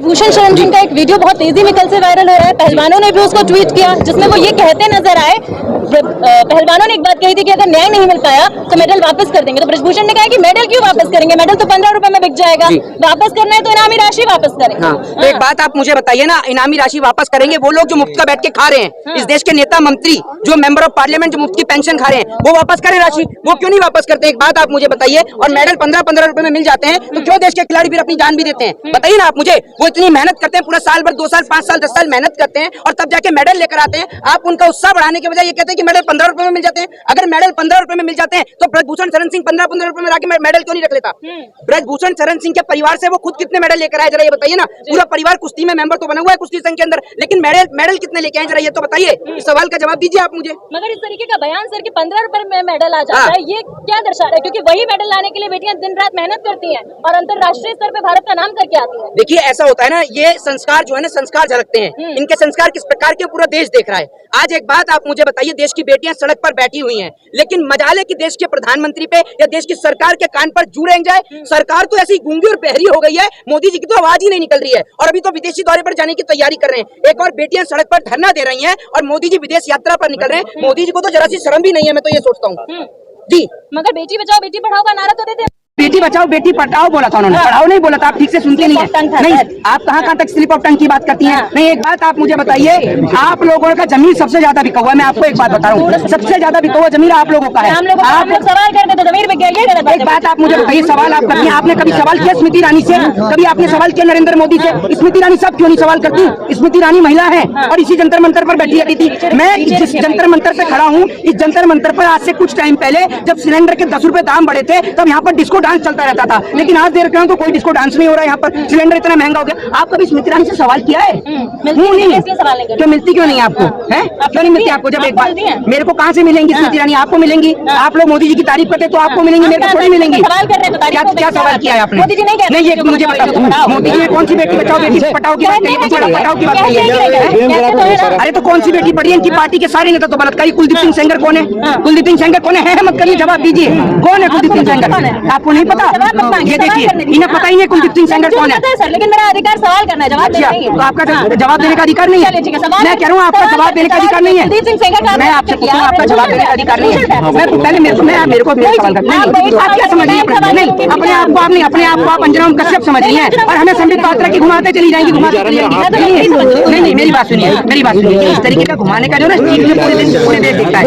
ब्रजभूषण शरण सिंह का एक वीडियो बहुत तेजी में कल से वायरल हो रहा है। पहलवानों ने भी उसको ट्वीट किया जिसमें वो ये कहते नजर आए, पहलवानों ने एक बात कही थी कि अगर न्याय नहीं मिलता है तो मेडल वापस कर देंगे। तो ब्रजभूषण ने कहा कि मेडल क्यों वापस करेंगे, मेडल तो 15 रुपए में बिक जाएगा, वापस करना है तो इनामी राशि वापस करें। तो एक बात आप मुझे बताइए ना, इनामी राशि वापस करेंगे वो लोग जो मुफ्त का बैठ के खा रहे हैं, इस देश के नेता मंत्री जो मेंबर ऑफ पार्लियामेंट जो मुफ्त की पेंशन खा रहे हैं, वो वापस करें राशि, वो क्यों नहीं वापस करते? एक बात आप मुझे बताइए। और मेडल 15-15 रुपए में मिल जाते हैं तो क्यों देश के खिलाड़ी फिर अपनी जान भी देते हैं? बताइए ना आप मुझे। वो इतनी मेहनत करते हैं, पूरा साल भर, 2 साल, 5 साल, 10 साल मेहनत करते हैं और तब जाके मेडल लेकर आते हैं। आप उनका उत्साह बढ़ाने के बजाय ये कहते हैं कि मेडल 15 रुपए में मिल जाते हैं। अगर मेडल 15 रुपए में मिल जाते हैं तो ब्रजभूषण शरण सिंह 15-15 रुपए में लाके मेडल क्यों नहीं रख लेता? ब्रजभूषण शरण सिंह के परिवार से वो खुद कितने मेडल लेकर आए, जरा ये बताइए ना। पूरा परिवार कुश्ती में मेंबर तो बना हुआ है कुश्ती संघ के अंदर, लेकिन मेडल कितने लेके आए, जरा ये तो बताइए। इस सवाल का जवाब दीजिए आप मुझे। मगर इस तरीके का बयान सर कि 15 रुपए में मेडल आ जाता है, ये क्या दर्शा रहा है? क्योंकि वही मेडल लाने के लिए बेटियां दिन रात मेहनत करती हैं और अंतर्राष्ट्रीय स्तर पे भारत का नाम करके आती हैं। देखिए ऐसा होता है ना, ये संस्कार जो है ना, संस्कार झलकते हैं। इनके संस्कार किस प्रकार के पूरा देश देख रहा है। आज एक बात आप मुझे बताइए, देश की बेटियां सड़क पर बैठी हुई हैं, लेकिन मजाल है कि देश के प्रधानमंत्री पे या देश की सरकार के कान पर जू रेंग जाए। सरकार तो ऐसी गूंगी और बहरी हो गई है, मोदी जी की तो आवाज ही नहीं निकल रही है और अभी तो विदेशी दौरे पर जाने की तैयारी कर रहे हैं। एक और बेटियां सड़क पर धरना दे रही हैं और मोदी जी विदेश यात्रा पर निकल रहे हैं। मोदी जी को तो जरा सी शर्म भी नहीं है, मैं तो ये सोचता हूँ जी। मगर बेटी बचाओ बेटी पढ़ाओ का नारा तो देते हैं। बेटी बचाओ बेटी पढ़ाओ बोला था उन्होंने, पढ़ाओ नहीं बोला था। आप ठीक से सुनते नहीं है। नहीं, आप कहाँ तक स्लिप ऑफ टंग की बात करती हैं? नहीं, एक बात आप मुझे बताइए, आप लोगों का जमीन सबसे ज्यादा बिका हुआ है। मैं आपको एक बात बता रहा हूँ, सबसे ज्यादा बिका हुआ जमीन आप लोगों का है। आप लोग सवाल करते तो जमीन बिक गई है। एक बात आप मुझे बताइए, सवाल आप करती हैं, आपने कभी सवाल किया स्मृति ईरानी से? कभी आपने सवाल किया नरेंद्र मोदी से? स्मृति ईरानी सब क्यों नहीं सवाल करती? स्मृति ईरानी महिला है और इसी जंतर मंतर पर बैठी रहती थी। मैं जिस जंतर मंतर पे खड़ा हूँ, इस जंतर मंतर पर आज से कुछ टाइम पहले जब सिलेंडर के 10 रुपए दाम बढ़े थे, तब यहाँ पर डिस्को डांस चलता रहता था। लेकिन आज देख रहा हूँ तो कोई डिस्को डांस नहीं हो रहा है। यहाँ पर सिलेंडर इतना महंगा हो गया। आप कभी स्मृति ईरानी से सवाल किया है? नहीं। क्यों मिलती क्यों नहीं आपको? है क्यों नहीं मिलती आपको? जब एक बार मेरे को कहाँ से मिलेंगी स्मृति ईरानी? आपको मिलेंगी। आप लोग मोदी जी की तारीफ करते तो आपको मिलेंगी, मेरे को थोड़ी मिलेंगी। क्या सवाल किया है आपने? नहीं, ये मुझे बताओ, मोदी जी ने कौन सी बेटी बचाओ बेटी पढ़ाओ की बात कही है? पढ़ाओ की बात कही है? अरे तो कौन सी बेटी पढ़ी है? इनकी पार्टी के सारे नेता तो बलात्कारी। कुलदीप सिंह सेंगर कौन है? कुलदीप सिंह सेंगर कौन है? मत करिए, जवाब दीजिए। कौन है कुलदीप सिंह सेंगर? आपको नहीं पता? ये देखिए, इन्हें पता ही नहीं कुलदीप सिंह सेंगर कौन है। सर, लेकिन मेरा अधिकार सवाल करना है, जवाब देना है। तो आपका जवाब देने का अधिकार नहीं है। मैं कह रहा हूँ आपका जवाब देने का अधिकार नहीं है। मैं आपसे पूछूं, आपका जवाब देने का अधिकार नहीं है। मैं पहले मेरे को सवाल करना नहीं। आप क्या समझ रही हैं? नहीं, अपने आप को आप नहीं, अपने आप को आप अंजना कश्यप समझ रही हैं और हमें संबित पात्रा की घुमाते चली जाएंगी, घुमाते चली जाएंगी। नहीं, मेरी बात सुनिए, मेरी बात सुनिए। इस तरीके का घुमाने का जो ना पूरे देश देखता है।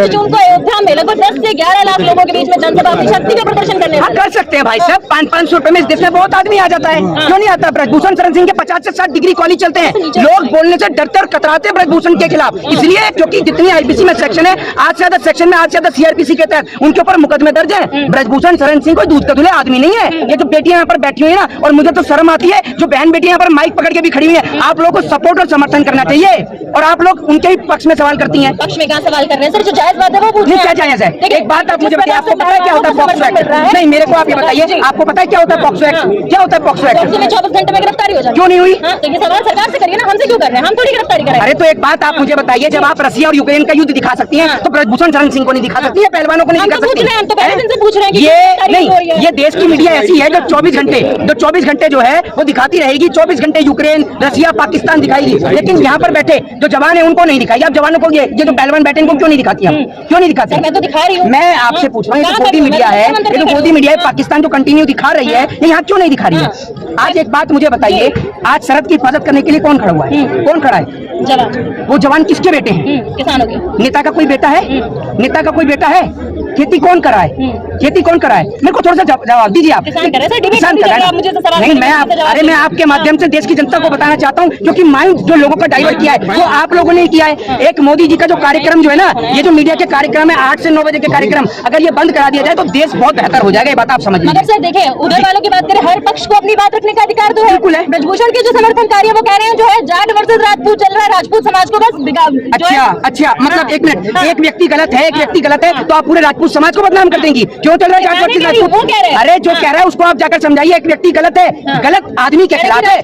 जून को अयोध्या में लगभग 10 से 11 लाख लोगों के बीच में जनसभा अपनी शक्ति का प्रदर्शन करने कर सकते हैं भाई साहब। 500 रुपए में इस देश में बहुत आदमी आ जाता है। क्यों नहीं आता? ब्रजभूषण शरण सिंह के 50 से 60 डिग्री कॉलेज चलते हैं। लोग बोलने से डरते और कतराते हैं ब्रजभूषण के खिलाफ, इसलिए क्योंकि जितनी आईपीसी में सेक्शन है, आज से ज्यादा सेक्शन में, आज से ज्यादा सीआरपीसी के तहत उनके ऊपर मुकदमे दर्ज है। ब्रजभूषण शरण सिंह कोई दूध का धुले आदमी नहीं है। ये जो बेटियां यहाँ पर बैठी हुई है ना, और मुझे तो शर्म आती है जो बहन बेटियां यहाँ पर माइक पकड़ के भी खड़ी हुई है। आप लोगों को सपोर्ट और समर्थन करना चाहिए और आप लोग उनके ही पक्ष में सवाल करती हैं। पक्ष में क्या सवाल कर रहे हैं सर? जो जायज बात है वो पूछिए। क्या जायज है? एक बात आप मुझे बताइए, आपको पता है क्या होता है पॉक्सो एक्ट? नहीं, मेरे को आप ये बताइए, आपको पता है क्या होता है पॉक्सो एक्ट? क्या होता है पॉक्सो एक्ट? 24 घंटे में गिरफ्तारी हो जाए। क्यों नहीं हुई? ये सवाल सरकार से करिए ना, हमसे क्यों कर रहे हैं? हम थोड़ी गिरफ्तारी करें। अरे तो एक बात आप मुझे बताइए, जब आप रसिया और यूक्रेन का युद्ध दिखा सकती हैं तो ब्रजभूषण शरण सिंह को नहीं दिखा सकती है? पहलवानों को नहीं दिखा सकती? हम तो पहले दिन से पूछ रहे हैं। ये नहीं, ये देश की मीडिया ऐसी है जो 24 घंटे जो है वो दिखाती रहेगी। 24 घंटे यूक्रेन, रसिया, पाकिस्तान दिखाएगी, लेकिन यहाँ पर बैठे जो जवान है उनको नहीं दिखाई। आप जवानों को, ये जो पहलवान बैठे इनको क्यों नहीं दिखाती? हम क्यों नहीं दिखाते? मैं तो दिखा रही हूँ। मैं आपसे पूछ रहा हूँ, ये तो मोदी मीडिया है, ये तो मोदी मीडिया है, पाकिस्तान जो कंटिन्यू दिखा रही है, ये यहाँ क्यों नहीं दिखा रही है? आज एक बात मुझे बताइए, आज शरद की हिफाजत करने के लिए कौन खड़ा हुआ है? कौन खड़ा है? जवान। वो जवान किसके बेटे हैं? किसानों के। नेता का कोई बेटा है? नेता का कोई बेटा है? खेती कौन कराए? खेती कौन कराए? मेरे को थोड़ा सा जवाब दीजिए आप। किसान कर रहे हैं, किसान कर रहे हैं। नहीं, मैं आपके माध्यम से देश की जनता को बताना चाहता हूँ, क्योंकि माइंड जो लोगों का डाइवर्ट किया है वो आप लोगों ने किया है। एक मोदी जी का जो कार्यक्रम जो है ना, ये जो मीडिया के कार्यक्रम है 8 से 9 बजे के कार्यक्रम, अगर ये बंद करा दिया जाए तो देश बहुत बेहतर हो जाएगा। ये बात आप समझिए। मगर सर देखिए, उधर वालों की बात करें, हर पक्ष को अपनी बात रखने का अधिकार तो है। बिल्कुल है। ब्रजभूषण के जो समर्थनकारी है वो कह रहे हैं जो है जाट वर्सेस राजपूत चल रहा है, राजपूत समाज को बस अच्छा, मतलब एक मिनट, एक व्यक्ति गलत है, एक व्यक्ति गलत है तो आप पूरे राजपूत राजपूत समाज को बदनाम कर देंगी। क्यों चल रहा है 425 राजपूत? अरे जो कह रहा है उसको आप जाकर समझाइए, एक व्यक्ति गलत है, गलत आदमी के खिलाफ है।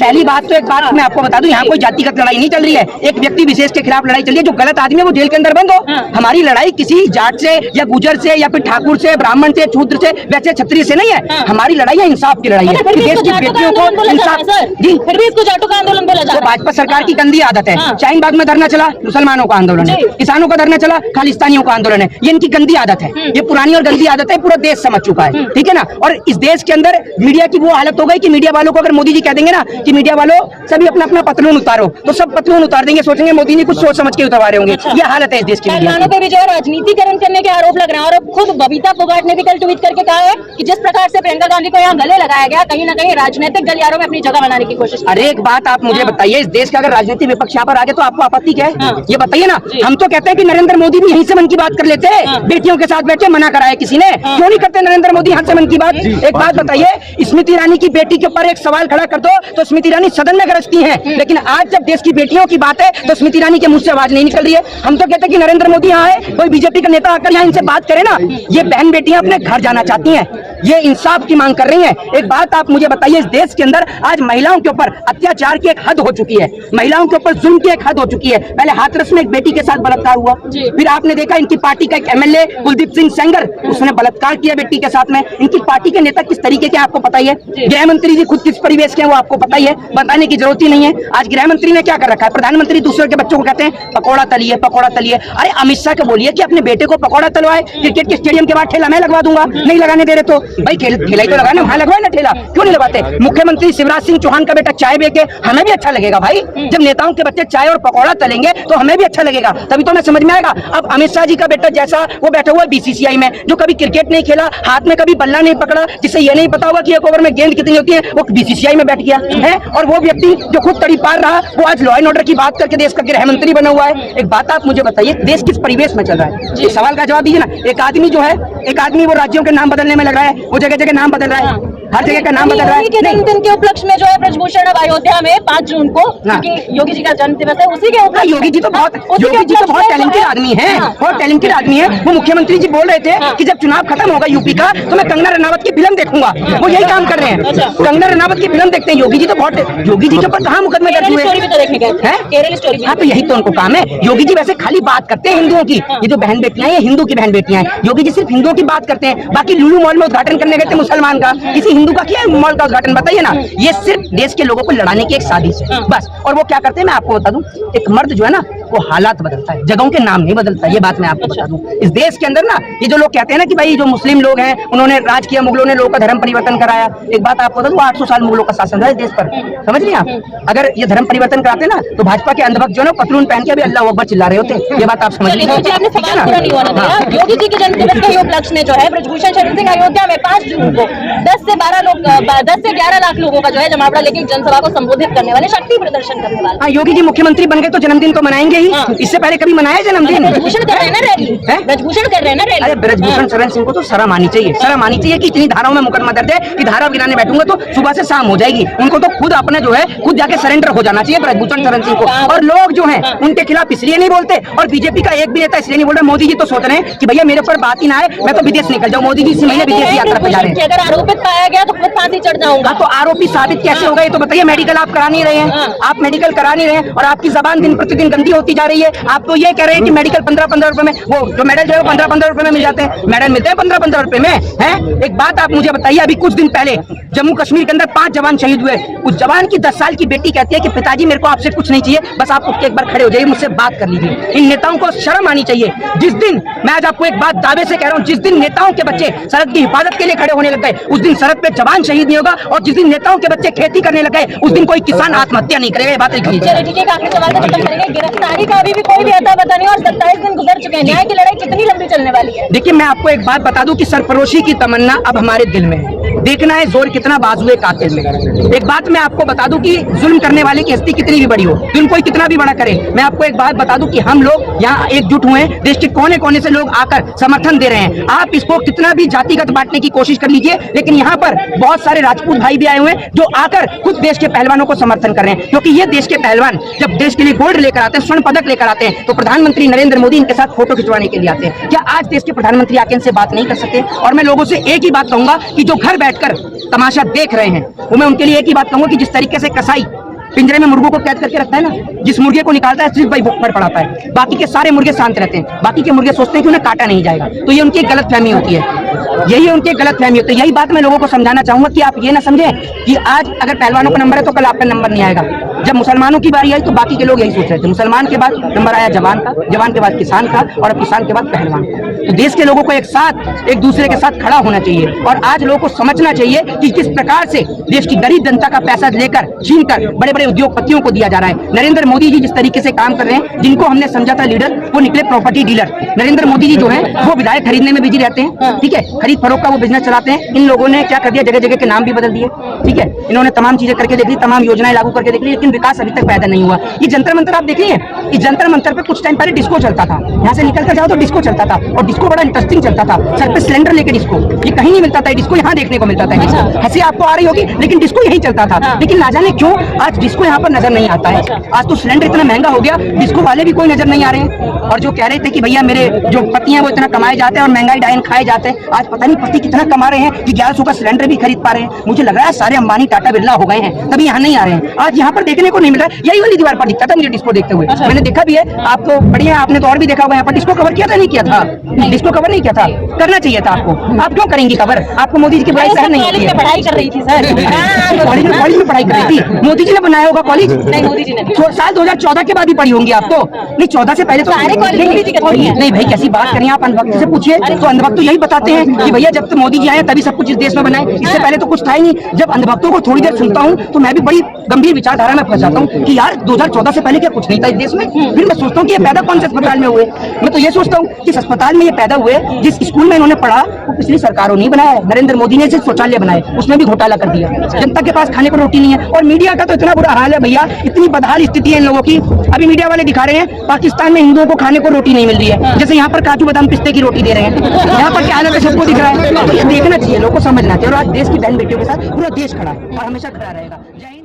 पहली बात तो एक बात मैं आपको बता दूं, यहाँ कोई जातिगत लड़ाई नहीं चल रही है, एक व्यक्ति विशेष के खिलाफ लड़ाई चल रही है। जो गलत आदमी है वो जेल के अंदर बंद हो। हमारी लड़ाई किसी जाट से या गुजर से या फिर ठाकुर से, ब्राह्मण से, शूद्र से, वैसे क्षत्रिय से नहीं है। हमारी लड़ाई है इंसाफ की लड़ाई है, देश की बेटियों को इंसाफ। जी, फिर भी इसको जाटों का आंदोलन बोला जा रहा है। भाजपा सरकार की गंदी आदत है। शाहीन बाग में धरना चला, मुसलमानों का आंदोलन है, किसानों का धरना चला, खालिस्तानियों का आंदोलन है। ये इनकी गंदी आदत है, ये पुरानी और गंदी आदत है, पूरा देश समझ चुका है, ठीक है ना। और इस देश के अंदर मीडिया की वो हालत हो गई कि मीडिया वालों को अगर मोदी जी कह देंगे ना कि मीडिया वालों सभी अपना अपना पतलून उतारो, तो सब पतलून उतार देंगे, सोचेंगे मोदी जी कुछ सोच समझ के उतारे होंगे। ये हालत है इस देश की मीडिया पहलवानों पे भी जो है राजनीतिकरण करने के आरोप लग रहे हैं। और अब खुद बबीता फोगाट ने भी कल ट्वीट करके कहा है कि जिस प्रकार से प्रियंका गांधी को यहाँ गले लगाया गया, कहीं ना कहीं राजनीतिक गलियारों में अपनी जगह बनाने की कोशिश। अरे एक बात आप मुझे बताइए, इस देश का अगर राजनीतिक विपक्ष यहाँ पर आ गया तो आपको आपत्ति क्या है? ये बताइए ना। हम तो कहते हैं कि नरेंद्र मोदी भी यहीं से मन की बात कर लेते हैं, बेटियों के साथ बैठे, मना कराया किसी ने? क्यों नहीं करते नरेंद्र मोदी यहाँ से मन की बात? एक बात बताइए, स्मृति ईरानी की बेटी के ऊपर एक सवाल खड़ा कर दो तो स्मृति ईरानी सदन में गरजती हैं, लेकिन आज जब देश की बेटियों की बात है तो स्मृति ईरानी के मुंह से आवाज नहीं निकल रही है। हम तो कहते हैं कि नरेंद्र मोदी यहाँ है, कोई बीजेपी का नेता आकर यहाँ इनसे बात करे ना। ये बहन बेटियां अपने घर जाना चाहती हैं, ये इंसाफ की मांग कर रही हैं। एक बात आप मुझे बताइए, इस देश के अंदर आज महिलाओं के ऊपर अत्याचार की एक हद हो चुकी है, महिलाओं के ऊपर जुल्म की एक हद हो चुकी है। पहले हाथरस में एक बेटी के साथ बलात्कार हुआ, फिर आपने देखा इनकी पार्टी का एक एमएलए कुलदीप सिंह सेंगर, उसने बलात्कार किया बेटी के साथ में। इनकी पार्टी के नेता किस तरीके के आपको पता ही है, गृह मंत्री जी खुद किस परिवेश के हैं वो आपको पता ही है, बताने की जरूरत ही नहीं है। आज गृह मंत्री ने क्या कर रखा है, प्रधानमंत्री दूसरे के बच्चों को कहते हैं पकौड़ा तलिए, पकौड़ा तलिए। अरे अमित शाह को बोलिए कि अपने बेटे को पकौड़ा तलवाए, क्रिकेट के स्टेडियम के बाद ठेला मैं लगवा दूंगा। नहीं लगाने दे रहे तो भाई ठेला ही तो लगाना, वहां लगवाए ना ठेला, क्यों नहीं लगवाते? मुख्यमंत्री शिवराज सिंह चौहान का बेटा चाय बेचे, हमें भी अच्छा लगेगा भाई। जब नेताओं के बच्चे चाय और पकौड़ा तलेंगे तो हमें भी अच्छा लगेगा, तभी तो मैं समझ में आएगा। अब अमित शाह जी का बेटा जैसा वो बैठा हुआ है बीसीसीआई में, जो कभी क्रिकेट नहीं खेला, हाथ में कभी बल्ला नहीं पकड़ा, जिसे ये नहीं पता होगा कि एक ओवर में गेंद कितनी होती है, वो बीसीसीआई में बैठ गया है। और वो व्यक्ति जो खुद तड़ी पार रहा, वो आज लॉ एंड ऑर्डर की बात करके देश का गृह मंत्री बना हुआ है। एक बात आप मुझे बताइए, देश किस परिवेश में चल रहा है? इस सवाल का जवाब दीजिए ना। एक आदमी जो है, एक आदमी वो राज्यों के नाम बदलने में लग रहा है, वो जगह जगह नाम बदल रहा है, हर जगह का नाम बदल रहा है। जन्मदिन के उपलक्ष्य में जो है ब्रजभूषण अब अयोध्या में 5 जून को, क्योंकि योगी जी का जन्म दिवस है, उसी के उपलक्ष्य। योगी जी तो बहुत टैलेंटेड आदमी है, बहुत टैलेंटेड आदमी है। वो मुख्यमंत्री जी बोल रहे थे कि जब चुनाव खत्म होगा यूपी का तो मैं कंगना रनावत की फिल्म देखूंगा, वो यही काम कर रहे हैं, कंगना रनावत की फिल्म देखते हैं। योगी जी तो बहुत, योगी जी के ऊपर कहाँ मुकदमे दर्ज हुए हैं? हाँ तो यही तो उनको काम है। योगी जी वैसे खाली बात करते हैं हिंदुओं की, ये जो बहन बेटियां हैं ये हिंदू की बहन बेटियां हैं। योगी जी सिर्फ हिंदुओं की बात करते हैं, बाकी लुलू मॉल में उद्घाटन करने गए थे मुसलमान का, किसी हिंदू का किया मॉल का उद्घाटन? बताइए ना। ये सिर्फ देश के लोगों को लड़ाने की एक साजिश है बस। और वो क्या करते हैं मैं आपको बता दूं, एक मर्द जो है ना वो हालात बदलता है, जगहों के नाम नहीं बदलता। ये बात मैं आपको बता दूं। इस देश के अंदर ना ये जो लोग कहते हैं ना कि भाई जो मुस्लिम लोग हैं उन्होंने राज किया, मुगलों ने लोगों का धर्म परिवर्तन कराया, एक बात आपको बता दूं, 800 साल मुगलों का शासन रहा इस देश पर, समझ रहे आप? अगर ये धर्म परिवर्तन कराते ना तो भाजपा के अंधभक्त जो है पतलून पहन के अभी अल्लाह अकबर चिल्ला रहे होते। ये बात आप समझ लीजिए। योगी जी के जन्मदिवस के उपलक्ष्य में जो है ब्रजभूषण शरण सिंह अयोध्या में 5 जून को 10 से 11 लाख लोगों का जो है जमावड़ा लेके जनसभा को संबोधित करने वाले, शक्ति प्रदर्शन करने वाले। हाँ, योगी जी मुख्यमंत्री बन गए तो जन्मदिन तो मनाएंगे ही। इससे पहले कभी मनाया जन्मदिन? ब्रजभूषण कर रहे हैं ना रैली, ब्रजभूषण कर रहे हैं ना रैली। अरे ब्रजभूषण शरण सिंह को तो शर्म आनी चाहिए, शर्म आनी चाहिए कि इतनी धाराओं में मुकदमा दर्ज है कि धारा गिराने बैठूंगा तो सुबह से शाम हो जाएगी। उनको तो खुद अपने जो है खुद जाके सरेंडर हो जाना चाहिए ब्रजभूषण शरण सिंह को। और लोग जो हैं उनके खिलाफ इसलिए नहीं बोलते, और बीजेपी का एक भी नेता इसलिए नहीं बोल रहा। मोदी जी तो सोच रहे हैं कि भैया मेरे पर बात ही ना आए, मैं तो विदेश निकल जाऊँ। मोदी जी इसी महीने विदेश यात्रा पर जा रहे हैं। अगर आरोपित पाया गया तो खुद फांसी चढ़ जाऊंगा। तो आरोपी साबित कैसे होगा ये तो बताइए। मेडिकल आप करा नहीं रहे हैं, आप मेडिकल करा नहीं रहे हैं, और आपकी जबान दिन प्रतिदिन गंदी होती जा रही है। आप तो ये कह रहे हैं कि मेडिकल 15-15 रुपए में, वो जो मेडल जो है 15-15 रुपए में मिल जाते हैं, मेडल मिलते हैं 15-15 रुपए में हैं। एक बात आप मुझे बताइए, अभी कुछ दिन पहले जम्मू कश्मीर के अंदर 5 जवान शहीद हुए। उस जवान की 10 साल की बेटी कहती है कि पिताजी मेरे को आपसे कुछ नहीं चाहिए, बस आप उठ के एक बार खड़े हो जाइए, मुझसे बात कर लीजिए। इन नेताओं को शर्म आनी चाहिए। जिस दिन, मैं आज आपको एक बात दावे से कह रहा हूँ, जिस दिन नेताओं के बच्चे सड़क की हिफाजत के लिए खड़े होने लग गए उस दिन सड़क पे जवान शहीद नहीं होगा, और जिस दिन नेताओं के बच्चे खेती करने लग गए उस दिन कोई किसान आत्महत्या नहीं करेगा। ये बात लिख लीजिए। चलिए ठीक है, आखिरी सवाल का खत्म करेंगे। गिरफ्तारी का अभी भी कोई भी अता पता नहीं, और 27 दिन गुजर चुके हैं। न्याय की लड़ाई कितनी लंबी चलने वाली है? देखिए मैं आपको एक बात बता दूं कि सरफरोशी की तमन्ना अब हमारे दिल में है। देखना है जोर कितना बाजुए कातिल में। एक बात मैं आपको बता दूं कि जुल्म करने वाले की हस्ती कितनी भी बड़ी हो, जुल्म कोई कितना भी बड़ा करे, मैं आपको एक बात बता दूं कि हम लोग यहाँ एकजुट हुए हैं, देश के कोने कोने से लोग आकर समर्थन दे रहे हैं। आप इसको कितना भी जातिगत बांटने की कोशिश कर लीजिए, लेकिन यहाँ पर बहुत सारे राजपूत भाई भी आए हुए हैं जो आकर खुद देश के पहलवानों को समर्थन कर रहे हैं, क्योंकि ये देश के पहलवान जब देश के लिए गोल्ड लेकर आते हैं, स्वर्ण पदक लेकर आते हैं, तो प्रधानमंत्री नरेंद्र मोदी इनके साथ फोटो खिंचवाने के लिए आते हैं। क्या आज देश के प्रधानमंत्री आके इनसे बात नहीं कर सकते? और मैं लोगों से एक ही बात कहूंगा कि जो घर बैठकर तमाशा देख रहे हैं, वो मैं उनके लिए एक ही बात कहूंगा कि जिस तरीके से कसाई पिंजरे में मुर्गों को कैद करके रखता है ना, जिस मुर्गे को निकालता है सिर्फ भाई भूख पर पड़ाता है, बाकी के सारे मुर्गे शांत रहते हैं, बाकी के मुर्गे सोचते हैं कि उन्हें काटा नहीं जाएगा। तो ये उनकी एक गलतफहमी होती है, यही उनकी गलतफहमी होती है। यही बात मैं लोगों को समझाना चाहूंगा कि आप ये ना समझें कि आज अगर पहलवानों का नंबर है तो कल आपका नंबर नहीं आएगा। जब मुसलमानों की बारी आई तो बाकी के लोग यही सोच रहे थे, मुसलमान के बाद नंबर आया जवान का, जवान के बाद किसान का, और अब किसान के बाद पहलवान का। तो देश के लोगों को एक साथ एक दूसरे के साथ खड़ा होना चाहिए, और आज लोगों को समझना चाहिए कि किस प्रकार से देश की गरीब जनता का पैसा लेकर छीनकर बड़े बड़े उद्योगपतियों को दिया जा रहा है। नरेंद्र मोदी जी जिस तरीके से काम कर रहे हैं, जिनको हमने समझा था लीडर, वो निकले प्रॉपर्टी डीलर। नरेंद्र मोदी जी जो है वो विधायक खरीदने में बिजी रहते हैं, ठीक है, खरीद फरोख्त का वो बिजनेस चलाते हैं। इन लोगों ने क्या कर दिया, जगह जगह के नाम भी बदल दिए, ठीक है, इन्होंने तमाम चीजें करके देख ली, तमाम योजनाएं लागू करके देख ली, लेकिन विकास अभी तक पैदा नहीं हुआ। ये जंतर मंतर आप देखिए, इस जंतर मंतर पे कुछ टाइम पहले डिस्को चलता था, यहाँ से निकल कर जाओ तो डिस्को चलता था, और डिस्को बड़ा इंटरेस्टिंग चलता था। सर पे सिलेंडर लेके डिस्को, ये कहीं नहीं मिलता था, डिस्को यहाँ देखने को मिलता था। हंसी आपको आ रही होगी, लेकिन डिस्को यही चलता था। लेकिन ना जाने क्यों आज डिस्को यहाँ पर नजर नहीं आता है। आज तो सिलेंडर इतना महंगा हो गया, डिस्को वाले भी कोई नजर नहीं आ रहे हैं। और जो कह रहे थे कि भैया मेरे जो पति हैं वो इतना कमाए जाते हैं और महंगाई डायन खाए जाते हैं, आज पता नहीं पति कितना कमा रहे हैं कि 1100 का सिलेंडर भी खरीद पा रहे हैं। मुझे लग रहा है सारे अंबानी टाटा बिरला हो गए हैं, तभी यहाँ नहीं आ रहे हैं। आज यहाँ पर देखने को नहीं मिल रहा है, यही वाली दीवार पर दिखता था मुझे डिस्को देखते हुए। मैंने देखा भी है, आप तो बढ़िया, आपने तो और भी देखा होगा, यहाँ पर डिस्को कवर किया था, नहीं किया था? डिस्को कवर नहीं किया था, करना चाहिए था आपको। आप क्यों करेंगी कवर? आपको मोदी जी की बुराई सहन नहीं होती है। पढ़ाई कर रही थी सर, कॉलेज में पढ़ाई कर रही थी, मोदी जी ने बनाया होगा कॉलेज? नहीं, मोदी जी ने साल 2014 के बाद ही पढ़ी होंगी आप तो। नहीं, 14 से पहले तो नहीं भाई, कैसी बात करें आप? अंधभक्त से पूछिए, तो अंधभक्त तो यही बताते हैं कि भैया जब तो मोदी जी आए तभी सब कुछ इस देश में बनाए, इससे पहले तो कुछ था ही नहीं। जब अंधभक्तों को थोड़ी देर सुनता हूँ तो मैं भी बड़ी गंभीर विचारधारा में फंस जाता हूँ कि यार 2014 से पहले क्या कुछ नहीं था इस देश में? फिर मैं सोचता हूँ कि ये पैदा कौन से अस्पताल में हुए? मैं तो ये सोचता हूँ कि अस्पताल में ये पैदा हुए, जिस स्कूल में इन्होंने पढ़ा वो पिछली सरकारों ने बनाया, नरेंद्र मोदी ने सिर्फ शौचालय बनाए, उसमें भी घोटाला कर दिया। जनता के पास खाने को रोटी नहीं है, और मीडिया का तो इतना बुरा हाल है भैया, इतनी बदहाल स्थिति है इन लोगों की। अभी मीडिया वाले दिखा रहे हैं पाकिस्तान में हिंदुओं को खाने को रोटी नहीं मिल रही है, जैसे यहाँ पर काजू बादाम पिस्ते की रोटी दे रहे हैं। यहाँ पर क्या हालत है सबको दिख रहा है। तो ये देखना चाहिए, लोगों को समझना चाहिए, और आज देश की बहन बेटियों के साथ पूरा देश खड़ा है और हमेशा खड़ा रहेगा। जय हिंद।